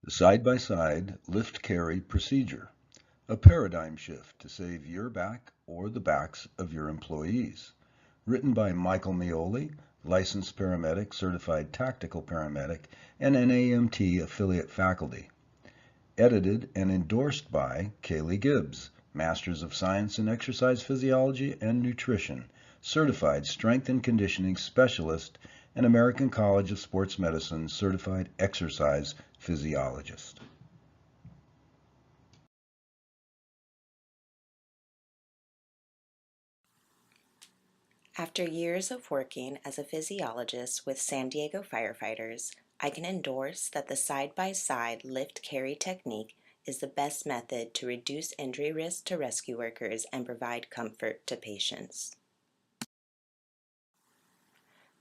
The side-by-side lift-carry procedure, a paradigm shift to save your back or the backs of your employees. Written by Michael Mioli, licensed paramedic, certified tactical paramedic, and NAMT affiliate faculty. Edited and endorsed by Kaylee Gibbs, Masters of Science in Exercise Physiology and Nutrition, certified strength and conditioning specialist, and American College of Sports Medicine certified exercise physiologist. After years of working as a physiologist with San Diego firefighters, I can endorse that the side-by-side lift-carry technique is the best method to reduce injury risk to rescue workers and provide comfort to patients.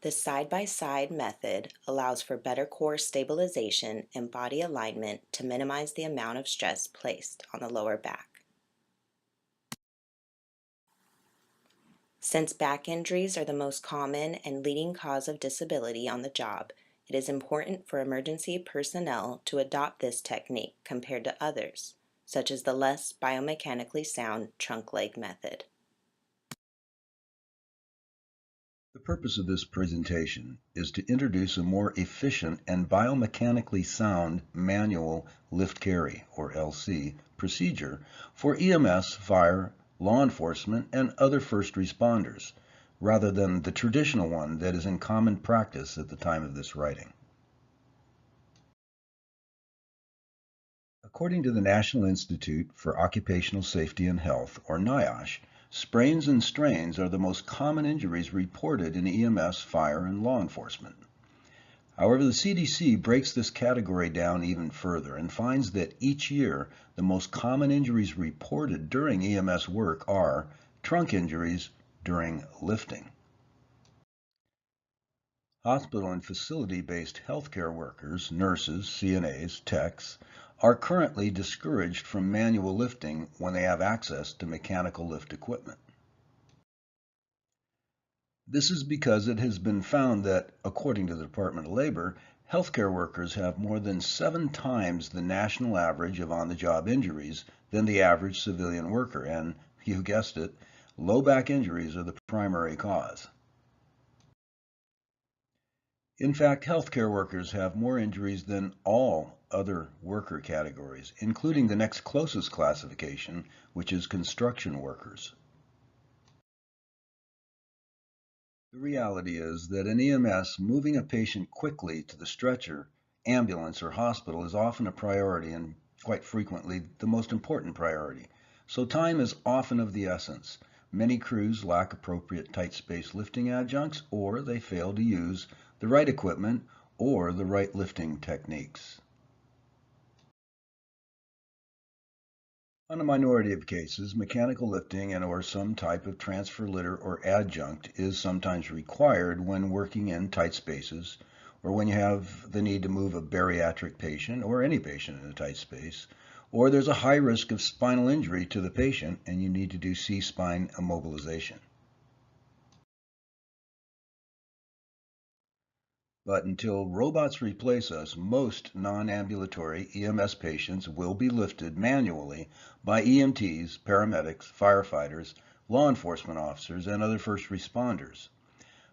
The side-by-side method allows for better core stabilization and body alignment to minimize the amount of stress placed on the lower back. Since back injuries are the most common and leading cause of disability on the job, it is important for emergency personnel to adopt this technique compared to others, such as the less biomechanically sound trunk leg method. The purpose of this presentation is to introduce a more efficient and biomechanically sound manual lift carry, or LC, procedure for EMS, fire, law enforcement, and other first responders, rather than the traditional one that is in common practice at the time of this writing. According to the National Institute for Occupational Safety and Health, or NIOSH, sprains and strains are the most common injuries reported in EMS, fire, and law enforcement. However, the CDC breaks this category down even further and finds that each year the most common injuries reported during EMS work are trunk injuries during lifting. Hospital and facility-based healthcare workers, nurses, CNAs, techs, are currently discouraged from manual lifting when they have access to mechanical lift equipment. This is because it has been found that, according to the Department of Labor, healthcare workers have more than 7 times the national average of on-the-job injuries than the average civilian worker, and, you guessed it, low back injuries are the primary cause. In fact, healthcare workers have more injuries than all other worker categories, including the next closest classification, which is construction workers. The reality is that in EMS, moving a patient quickly to the stretcher, ambulance, or hospital is often a priority and quite frequently the most important priority. So time is often of the essence. Many crews lack appropriate tight space lifting adjuncts, or they fail to use the right equipment or the right lifting techniques. On a minority of cases, mechanical lifting and or some type of transfer litter or adjunct is sometimes required when working in tight spaces, or when you have the need to move a bariatric patient or any patient in a tight space, or there's a high risk of spinal injury to the patient and you need to do C-spine immobilization. But until robots replace us, most non-ambulatory EMS patients will be lifted manually by EMTs, paramedics, firefighters, law enforcement officers, and other first responders.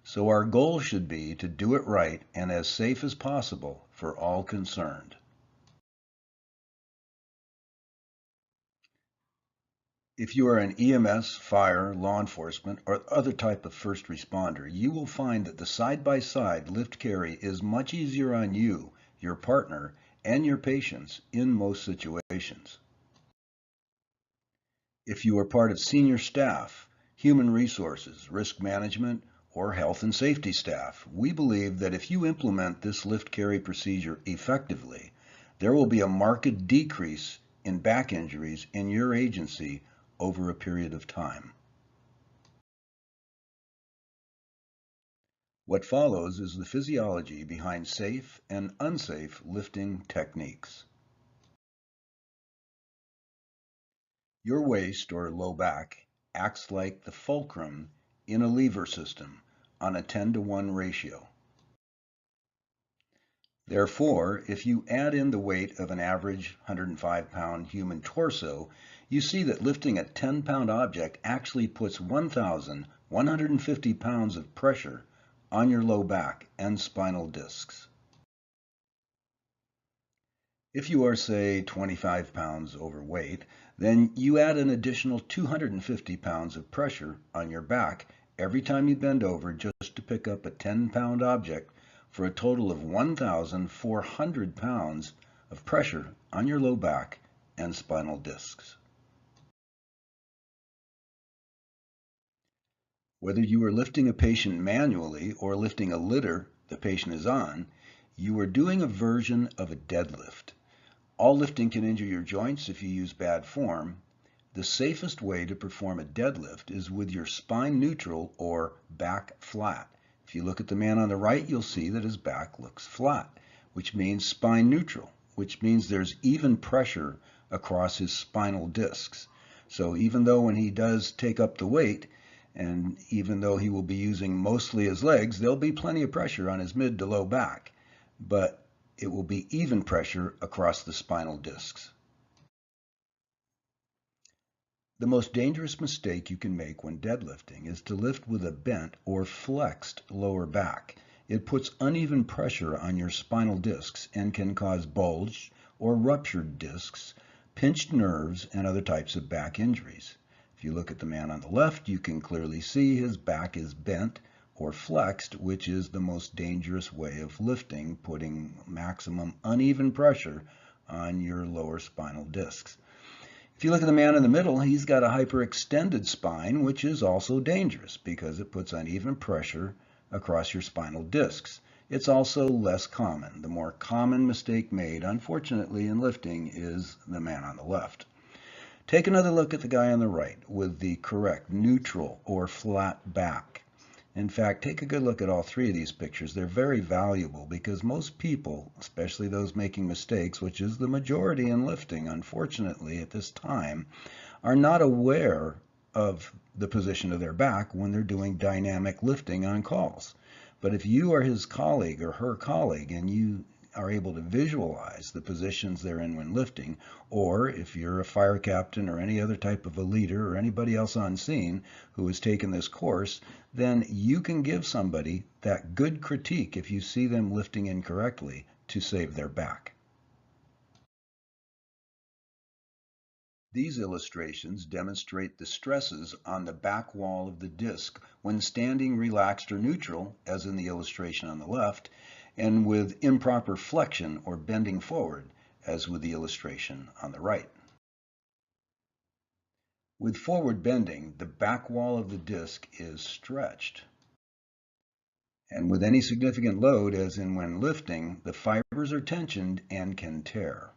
So our goal should be to do it right and as safe as possible for all concerned. If you are an EMS, fire, law enforcement, or other type of first responder, you will find that the side-by-side lift carry is much easier on you, your partner, and your patients in most situations. If you are part of senior staff, human resources, risk management, or health and safety staff, we believe that if you implement this lift carry procedure effectively, there will be a marked decrease in back injuries in your agency over a period of time. What follows is the physiology behind safe and unsafe lifting techniques. Your waist or low back acts like the fulcrum in a lever system on a 10-to-1 ratio. Therefore, if you add in the weight of an average 105-pound human torso, you see that lifting a 10-pound object actually puts 1,150 pounds of pressure on your low back and spinal discs. If you are, say, 25 pounds overweight, then you add an additional 250 pounds of pressure on your back every time you bend over just to pick up a 10-pound object, for a total of 1,400 pounds of pressure on your low back and spinal discs. Whether you are lifting a patient manually or lifting a litter the patient is on, you are doing a version of a deadlift. All lifting can injure your joints if you use bad form. The safest way to perform a deadlift is with your spine neutral or back flat. If you look at the man on the right, you'll see that his back looks flat, which means spine neutral, which means there's even pressure across his spinal discs. So even though when he does take up the weight, and even though he will be using mostly his legs, there'll be plenty of pressure on his mid to low back, but it will be even pressure across the spinal discs. The most dangerous mistake you can make when deadlifting is to lift with a bent or flexed lower back. It puts uneven pressure on your spinal discs and can cause bulged or ruptured discs, pinched nerves, and other types of back injuries. If you look at the man on the left, you can clearly see his back is bent or flexed, which is the most dangerous way of lifting, putting maximum uneven pressure on your lower spinal discs. If you look at the man in the middle, he's got a hyperextended spine, which is also dangerous because it puts uneven pressure across your spinal discs. It's also less common. The more common mistake made, unfortunately, in lifting is the man on the left. Take another look at the guy on the right with the correct neutral or flat back. In fact, take a good look at all three of these pictures. They're very valuable because most people, especially those making mistakes, which is the majority in lifting, unfortunately, at this time, are not aware of the position of their back when they're doing dynamic lifting on calls. But if you are his colleague or her colleague and you are able to visualize the positions they're in when lifting, or if you're a fire captain or any other type of a leader or anybody else on scene who has taken this course, then you can give somebody that good critique if you see them lifting incorrectly to save their back. These illustrations demonstrate the stresses on the back wall of the disc when standing relaxed or neutral, as in the illustration on the left, and with improper flexion or bending forward, as with the illustration on the right. With forward bending, the back wall of the disc is stretched. And with any significant load, as in when lifting, the fibers are tensioned and can tear.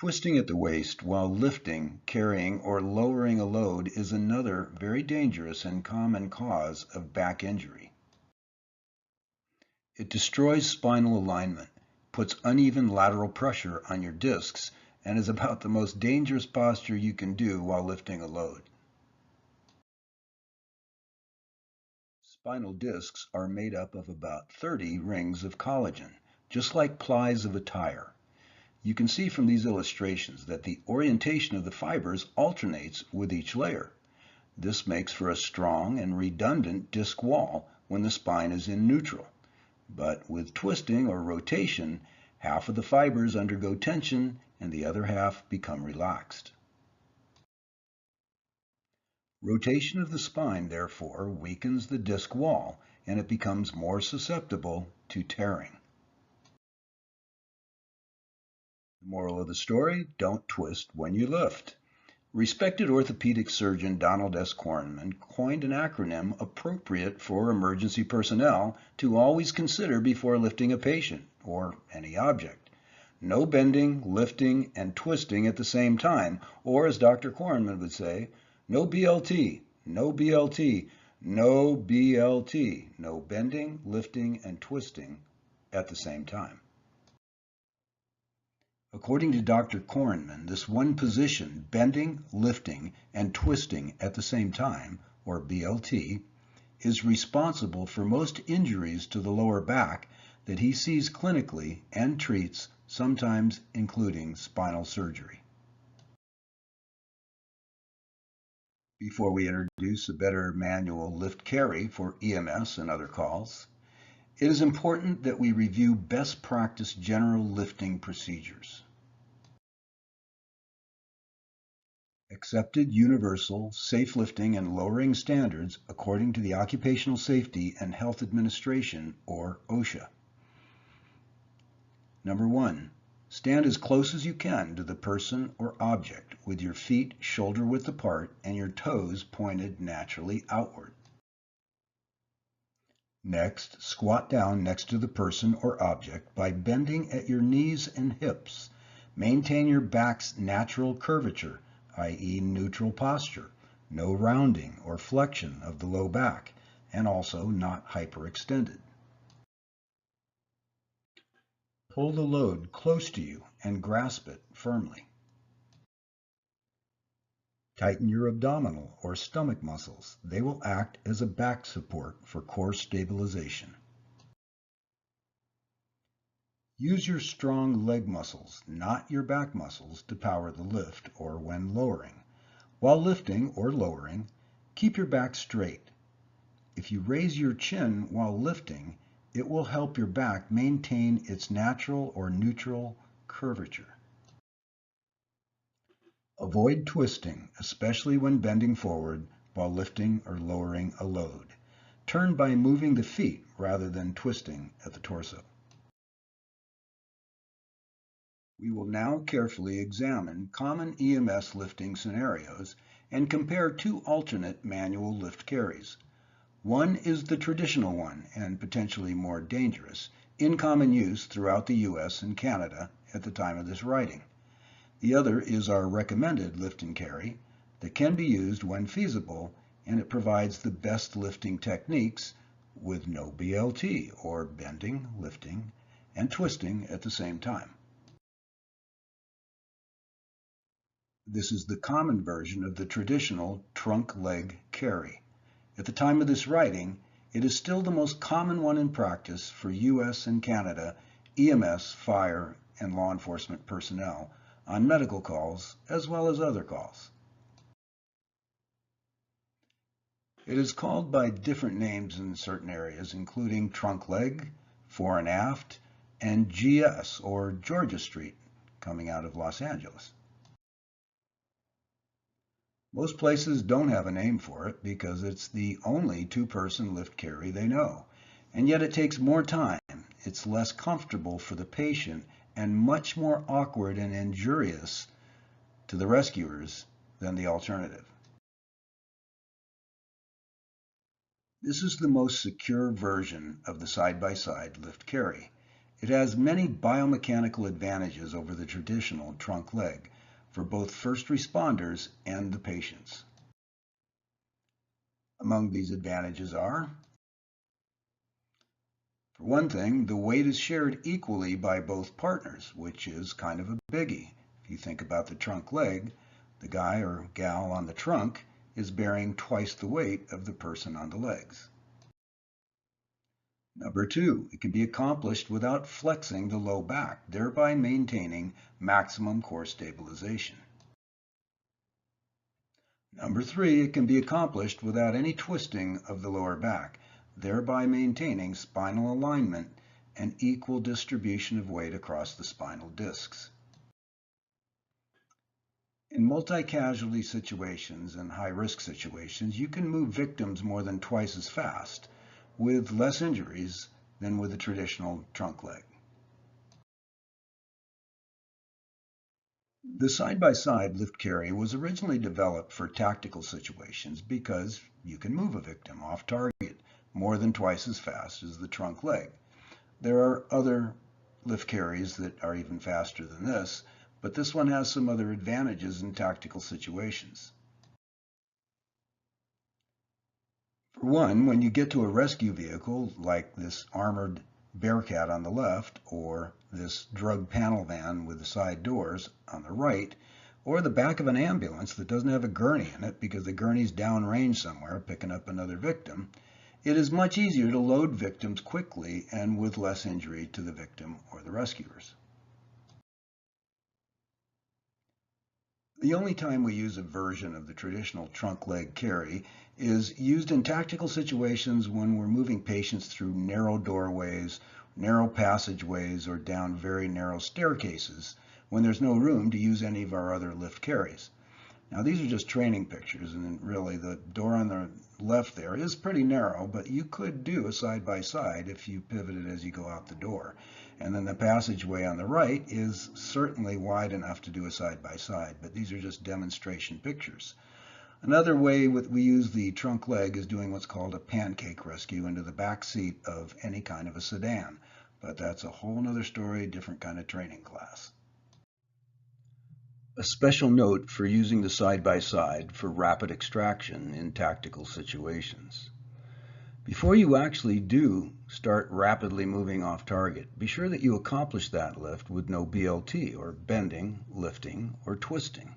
Twisting at the waist while lifting, carrying, or lowering a load is another very dangerous and common cause of back injury. It destroys spinal alignment, puts uneven lateral pressure on your discs, and is about the most dangerous posture you can do while lifting a load. Spinal discs are made up of about 30 rings of collagen, just like plies of a tire. You can see from these illustrations that the orientation of the fibers alternates with each layer. This makes for a strong and redundant disc wall when the spine is in neutral. But with twisting or rotation, half of the fibers undergo tension and the other half become relaxed. Rotation of the spine, therefore, weakens the disc wall and it becomes more susceptible to tearing. The moral of the story, don't twist when you lift. Respected orthopedic surgeon Donald S. Kornman coined an acronym appropriate for emergency personnel to always consider before lifting a patient or any object. No bending, lifting, and twisting at the same time, or as Dr. Kornman would say, no BLT, no BLT, no BLT, no bending, lifting, and twisting at the same time. According to Dr. Kornman, this one position, bending, lifting, and twisting at the same time, or BLT, is responsible for most injuries to the lower back that he sees clinically and treats, sometimes including spinal surgery. Before we introduce a better manual lift carry for EMS and other calls, it is important that we review best practice general lifting procedures. Accepted universal safe lifting and lowering standards according to the Occupational Safety and Health Administration, or OSHA. Number 1, stand as close as you can to the person or object with your feet shoulder width apart and your toes pointed naturally outward. Next, squat down next to the person or object by bending at your knees and hips. Maintain your back's natural curvature, i.e. neutral posture, no rounding or flexion of the low back, and also not hyperextended. Pull the load close to you and grasp it firmly. Tighten your abdominal or stomach muscles. They will act as a back support for core stabilization. Use your strong leg muscles, not your back muscles, to power the lift or when lowering. While lifting or lowering, keep your back straight. If you raise your chin while lifting, it will help your back maintain its natural or neutral curvature. Avoid twisting, especially when bending forward while lifting or lowering a load. Turn by moving the feet rather than twisting at the torso. We will now carefully examine common EMS lifting scenarios and compare two alternate manual lift carries. One is the traditional one and potentially more dangerous, in common use throughout the US and Canada at the time of this writing. The other is our recommended lift and carry that can be used when feasible, and it provides the best lifting techniques with no BLT, or bending, lifting, and twisting at the same time. This is the common version of the traditional trunk leg carry. At the time of this writing, it is still the most common one in practice for US and Canada EMS, fire, and law enforcement personnel on medical calls as well as other calls. It is called by different names in certain areas, including trunk leg, fore and aft, and GS, or Georgia Street, coming out of Los Angeles. Most places don't have a name for it because it's the only two-person lift carry they know, and yet it takes more time, it's less comfortable for the patient, and much more awkward and injurious to the rescuers than the alternative. This is the most secure version of the side-by-side lift carry. It has many biomechanical advantages over the traditional trunk leg for both first responders and the patients. Among these advantages are, for one thing, the weight is shared equally by both partners, which is kind of a biggie. If you think about the trunk leg, the guy or gal on the trunk is bearing twice the weight of the person on the legs. Number 2, it can be accomplished without flexing the low back, thereby maintaining maximum core stabilization. Number 3, it can be accomplished without any twisting of the lower back, thereby maintaining spinal alignment and equal distribution of weight across the spinal discs. In multi-casualty situations and high-risk situations, you can move victims more than twice as fast, with less injuries than with a traditional trunk leg. The side-by-side lift carry was originally developed for tactical situations because you can move a victim off target more than twice as fast as the trunk leg. There are other lift carries that are even faster than this, but this one has some other advantages in tactical situations. For one, when you get to a rescue vehicle like this armored Bearcat on the left, or this drug panel van with the side doors on the right, or the back of an ambulance that doesn't have a gurney in it because the gurney's downrange somewhere picking up another victim, It is much easier to load victims quickly and with less injury to the victim or the rescuers. The only time we use a version of the traditional trunk leg carry is used in tactical situations when we're moving patients through narrow doorways, narrow passageways, or down very narrow staircases when there's no room to use any of our other lift carries. Now these are just training pictures, and really the door on the left there is pretty narrow, but you could do a side-by-side if you pivoted as you go out the door. And then the passageway on the right is certainly wide enough to do a side-by-side, but these are just demonstration pictures. Another way we use the trunk leg is doing what's called a pancake rescue into the back seat of any kind of a sedan, but that's a whole other story, different kind of training class. A special note for using the side-by-side for rapid extraction in tactical situations. Before you actually do start rapidly moving off target, be sure that you accomplish that lift with no BLT, or bending, lifting, or twisting.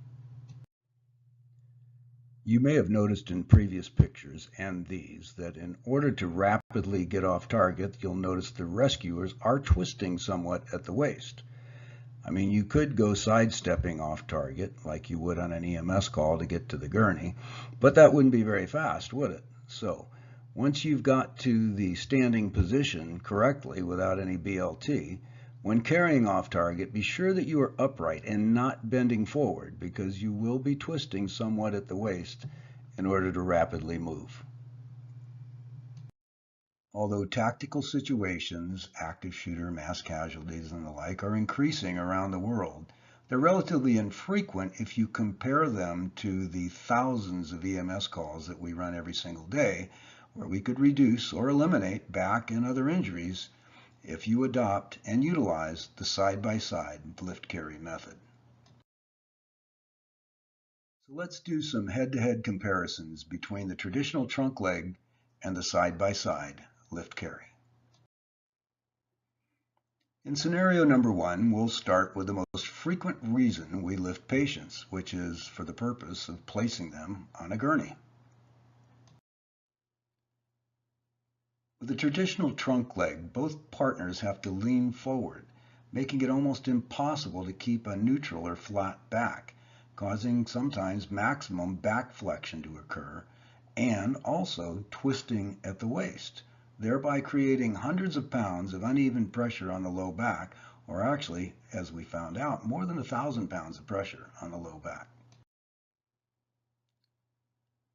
You may have noticed in previous pictures and these that in order to rapidly get off target, you'll notice the rescuers are twisting somewhat at the waist. I mean, you could go sidestepping off target like you would on an EMS call to get to the gurney, but that wouldn't be very fast, would it? So once you've got to the standing position correctly without any BLT, when carrying off target, be sure that you are upright and not bending forward, because you will be twisting somewhat at the waist in order to rapidly move. Although tactical situations, active shooter, mass casualties, and the like are increasing around the world, they're relatively infrequent if you compare them to the thousands of EMS calls that we run every single day, where we could reduce or eliminate back and other injuries if you adopt and utilize the side-by-side lift carry method. So let's do some head-to-head comparisons between the traditional trunk leg and the side-by-side lift carry. In scenario number 1, we'll start with the most frequent reason we lift patients, which is for the purpose of placing them on a gurney. With the traditional trunk leg, both partners have to lean forward, making it almost impossible to keep a neutral or flat back, causing sometimes maximum back flexion to occur, and also twisting at the waist, thereby creating hundreds of pounds of uneven pressure on the low back, or actually, as we found out, more than 1,000 pounds of pressure on the low back.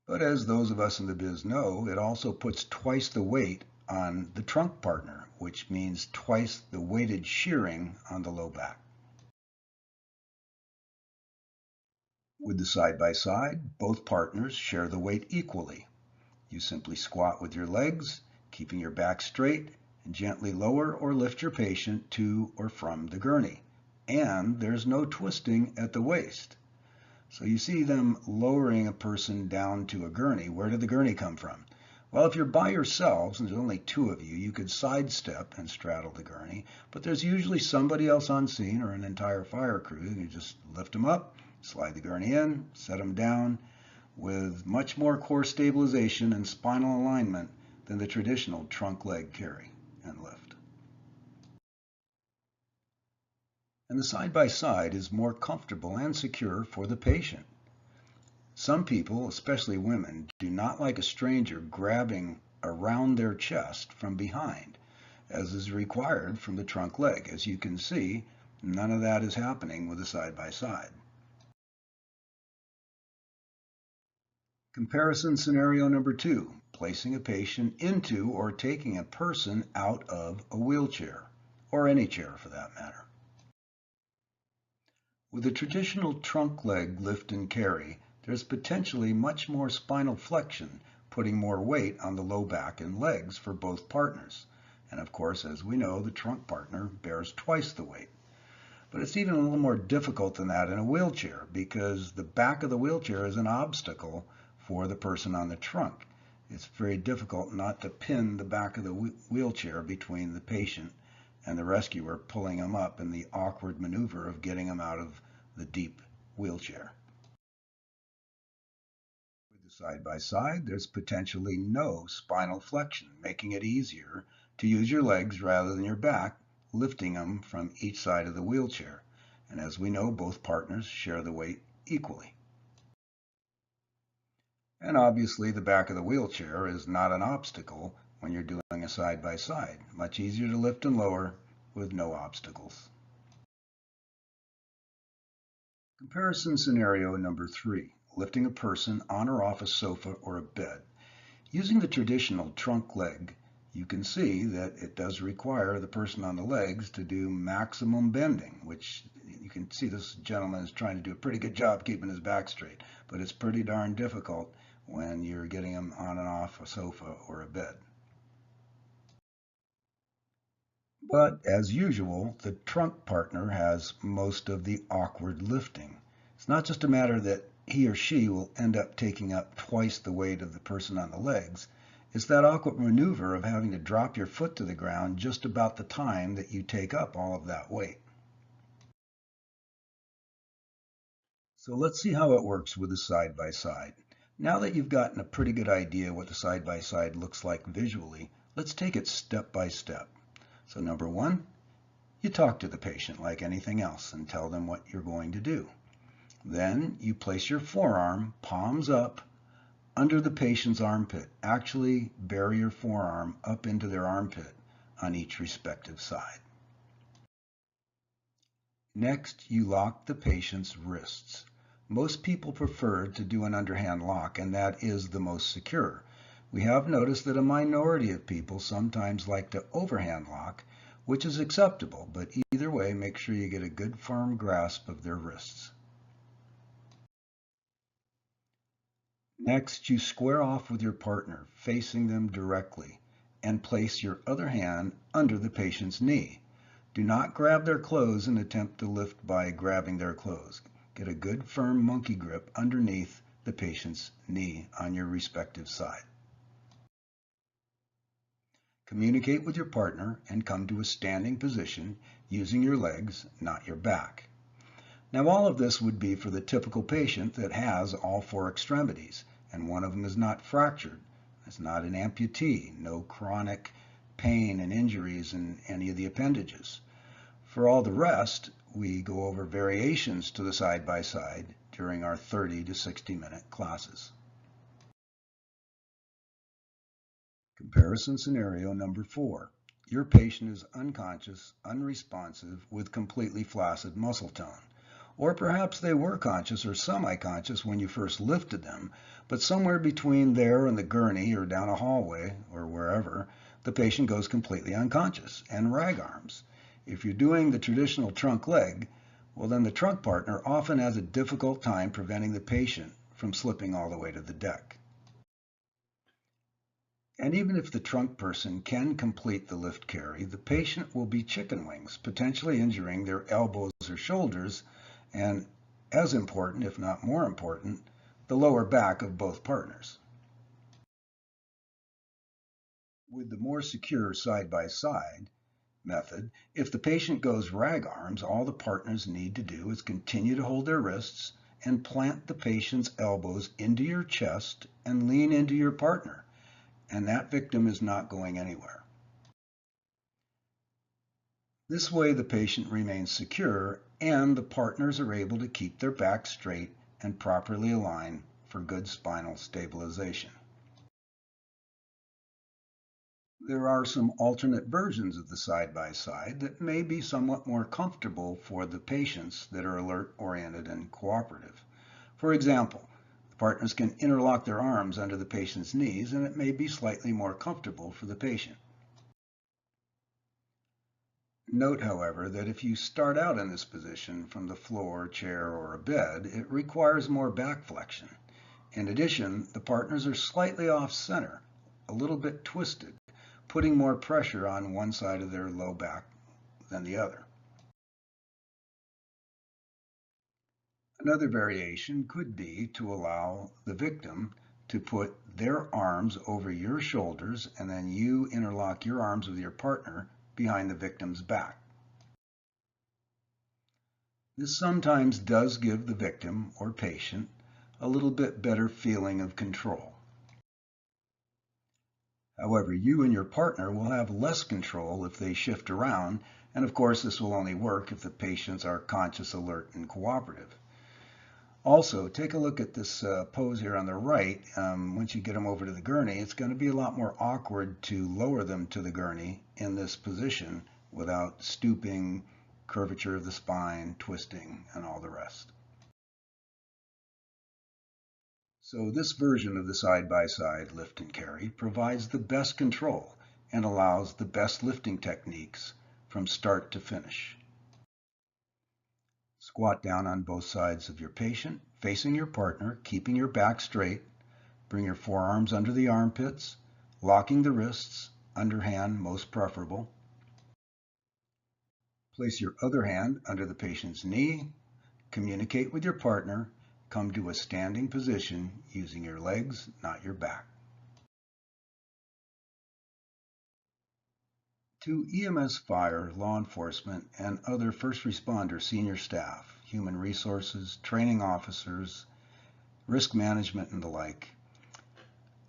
But as those of us in the biz know, it also puts twice the weight on the trunk partner, which means twice the weighted shearing on the low back. With the side-by-side, both partners share the weight equally. You simply squat with your legs, keeping your back straight, and gently lower or lift your patient to or from the gurney. And there's no twisting at the waist. So you see them lowering a person down to a gurney. Where did the gurney come from? Well, if you're by yourselves, and there's only 2 of you, you could sidestep and straddle the gurney, but there's usually somebody else on scene or an entire fire crew. You just lift them up, slide the gurney in, set them down with much more core stabilization and spinal alignment than the traditional trunk leg carry and lift. And the side-by-side is more comfortable and secure for the patient. Some people, especially women, do not like a stranger grabbing around their chest from behind, as is required from the trunk leg. As you can see, none of that is happening with a side-by-side. Comparison scenario number 2, placing a patient into or taking a person out of a wheelchair, or any chair for that matter. With a traditional trunk leg lift and carry, there's potentially much more spinal flexion, putting more weight on the low back and legs for both partners. And of course, as we know, the trunk partner bears twice the weight. But it's even a little more difficult than that in a wheelchair, because the back of the wheelchair is an obstacle for the person on the trunk. It's very difficult not to pin the back of the wheelchair between the patient and the rescuer, pulling them up in the awkward maneuver of getting them out of the deep wheelchair. With the Side by side, there's potentially no spinal flexion, making it easier to use your legs rather than your back, lifting them from each side of the wheelchair. And as we know, both partners share the weight equally. And obviously, the back of the wheelchair is not an obstacle when you're doing a side by side. Much easier to lift and lower with no obstacles. Comparison scenario number 3, lifting a person on or off a sofa or a bed. Using the traditional trunk leg, you can see that it does require the person on the legs to do maximum bending, which you can see this gentleman is trying to do a pretty good job keeping his back straight, but it's pretty darn difficult when you're getting him on and off a sofa or a bed. But as usual, the trunk partner has most of the awkward lifting. It's not just a matter that he or she will end up taking up twice the weight of the person on the legs. It's that awkward maneuver of having to drop your foot to the ground just about the time that you take up all of that weight. So let's see how it works with the side by side. Now that you've gotten a pretty good idea what the side by side looks like visually, let's take it step by step. So number 1, you talk to the patient like anything else and tell them what you're going to do. Then you place your forearm, palms up, under the patient's armpit. Actually bury your forearm up into their armpit on each respective side. Next, you lock the patient's wrists. Most people prefer to do an underhand lock, and that is the most secure. We have noticed that a minority of people sometimes like to overhand lock, which is acceptable, but either way, make sure you get a good firm grasp of their wrists. Next, you square off with your partner, facing them directly, and place your other hand under the patient's knee. Do not grab their clothes and attempt to lift by grabbing their clothes. Get a good firm monkey grip underneath the patient's knee on your respective side. Communicate with your partner and come to a standing position using your legs, not your back. Now all of this would be for the typical patient that has all 4 extremities, and one of them is not fractured. It's not an amputee, no chronic pain and injuries in any of the appendages. For all the rest, we go over variations to the side by side during our 30 to 60-minute classes. Comparison scenario number 4. Your patient is unconscious, unresponsive, with completely flaccid muscle tone. Or perhaps they were conscious or semi-conscious when you first lifted them, but somewhere between there and the gurney or down a hallway or wherever, the patient goes completely unconscious and rag arms. If you're doing the traditional trunk leg, well then the trunk partner often has a difficult time preventing the patient from slipping all the way to the deck. And even if the trunk person can complete the lift carry, the patient will be chicken wings, potentially injuring their elbows or shoulders, and as important, if not more important, the lower back of both partners. With the more secure side-by-side method, if the patient goes rag arms, all the partners need to do is continue to hold their wrists and plant the patient's elbows into your chest and lean into your partner, and that victim is not going anywhere. This way the patient remains secure and the partners are able to keep their back straight and properly aligned for good spinal stabilization. There are some alternate versions of the side-by-side that may be somewhat more comfortable for the patients that are alert-oriented and cooperative. For example, the partners can interlock their arms under the patient's knees and it may be slightly more comfortable for the patient. Note, however, that if you start out in this position from the floor, chair, or a bed, it requires more back flexion. In addition, the partners are slightly off-center, a little bit twisted, putting more pressure on one side of their low back than the other. Another variation could be to allow the victim to put their arms over your shoulders and then you interlock your arms with your partner behind the victim's back. This sometimes does give the victim or patient a little bit better feeling of control. However, you and your partner will have less control if they shift around, and of course this will only work if the patients are conscious, alert, and cooperative. Also, take a look at this pose here on the right. Once you get them over to the gurney, it's going to be a lot more awkward to lower them to the gurney in this position without stooping, curvature of the spine, twisting, and all the rest. So this version of the side-by-side lift and carry provides the best control and allows the best lifting techniques from start to finish. Squat down on both sides of your patient, facing your partner, keeping your back straight. Bring your forearms under the armpits, locking the wrists, underhand most preferable. Place your other hand under the patient's knee. Communicate with your partner. Come to a standing position using your legs, not your back. To EMS, fire, law enforcement, and other first responder senior staff, human resources, training officers, risk management, and the like,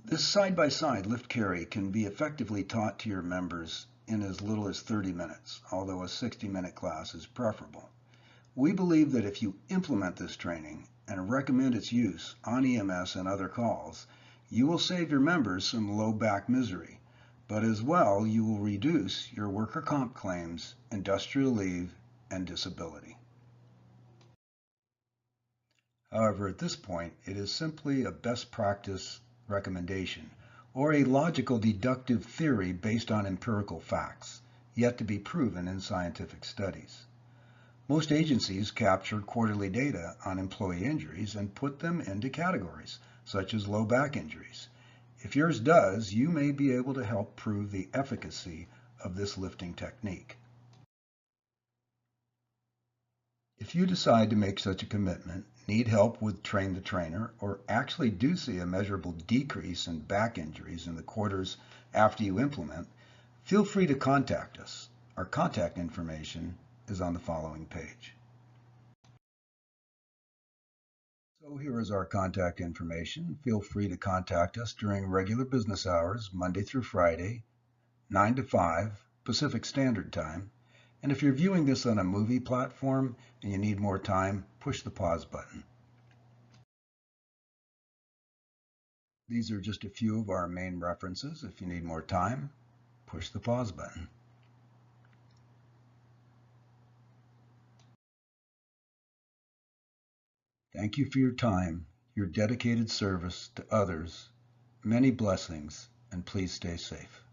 this side-by-side lift carry can be effectively taught to your members in as little as 30 minutes, although a 60-minute class is preferable. We believe that if you implement this training and recommend its use on EMS and other calls, you will save your members some low back misery, but as well you will reduce your worker comp claims, industrial leave, and disability. However, at this point, it is simply a best practice recommendation or a logical deductive theory based on empirical facts, yet to be proven in scientific studies. Most agencies capture quarterly data on employee injuries and put them into categories, such as low back injuries. If yours does, you may be able to help prove the efficacy of this lifting technique. If you decide to make such a commitment, need help with train the trainer, or actually do see a measurable decrease in back injuries in the quarters after you implement, feel free to contact us. Our contact information is on the following page. So here is our contact information. Feel free to contact us during regular business hours, Monday through Friday, 9 to 5 Pacific Standard Time. And if you're viewing this on a movie platform and you need more time, push the pause button. These are just a few of our main references. If you need more time, push the pause button. Thank you for your time, your dedicated service to others. Many blessings, and please stay safe.